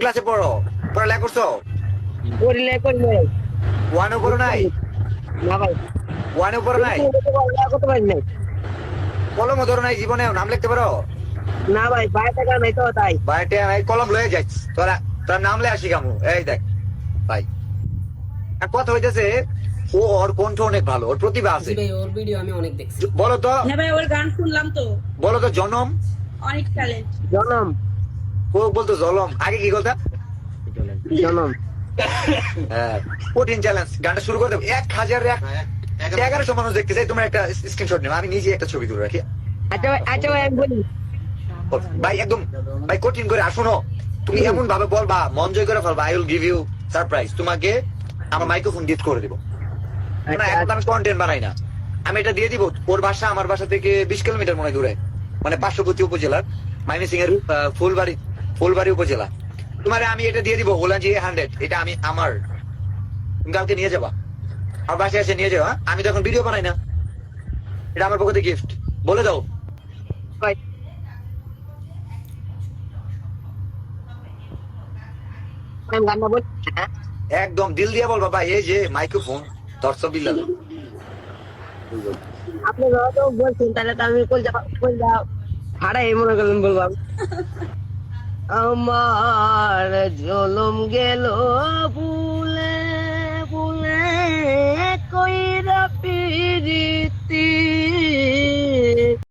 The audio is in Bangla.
ক্লাসে পড়ো, পড়ালেখা করছো? পড়লে করলে ওয়ানে পড়ো নাই? না ভাই, ওয়ানে পড়ো নাই? করতে পারি নাই। কলমও ধরো নাই জীবনে? নাম লিখতে পারো? না ভাই, বাইরে টাকা নাই তো তাই। বাইরে নাই, কলম লয়ে যাই। তোরা তোর নাম লে আসি কামু। এই দেখ ভাই, আর কথা হইতেছে, ওর কণ্ঠ অনেক ভালো, ওর প্রতিভা আছে। জি ভাই, ওর ভিডিও আমি অনেক দেখছি। বলো তো, হ্যাঁ ভাই, ওর গান শুনলাম তো, বলো তো জনম। অনেক ট্যালেন্ট। জনম ও বলতো জলম, আগে কি কথা? জনম হ্যাঁ, কঠিন চ্যালেঞ্জ। গানটা শুরু করে দেবো। 1100 মানুষ দেখতে চাই, তোমার একটা স্ক্রিনশট নেবো, আমি নিজে একটা ছবি তুলে রাখি। আচ্ছা ভাই, আচ্ছা ভাই আমি বলি। ভাই একদম, ভাই কঠিন করে। আর শোনো, তুমি এমন ভাবে বলবা, মন জয় করে ফেলবা। I will give you surprise. তোমাকে আমার মাইক্রোফোন গিফট করে দিব। না, এখন তো আমি কন্টেন্ট বানাই না। আমি এটা দিয়ে দিব। ওর বাসা আমার বাসা থেকে 20 কিলোমিটার মনে হয় দূরে, মানে পার্শ্ববর্তী উপজেলার মাইমিসিং এর ফুলবাড়ি উপজেলা। তোমারে আমি এটা দিয়ে দিব, ওলান জি 100। এটা আমি আমার, তুমি কালকে নিয়ে যাবা, আমার বাসায় এসে নিয়ে যাবা। আমি তো এখন ভিডিও বানাই না, এটা আমার পক্ষ থেকে গিফট। বলে দাও। ভাই আমি গানটা বলি। একদম দিল দিয়ে বলবা ভাই, এই যে মাইক্রোফোন দর্শক বিল্লাল। আপনি হয়তো বলছেন, তাহলে তো আমি কলজা হারাই মনে করলেন বলবো আমি। আমার জলম গেল ভুলে ভুলে, কইরা পিরিতি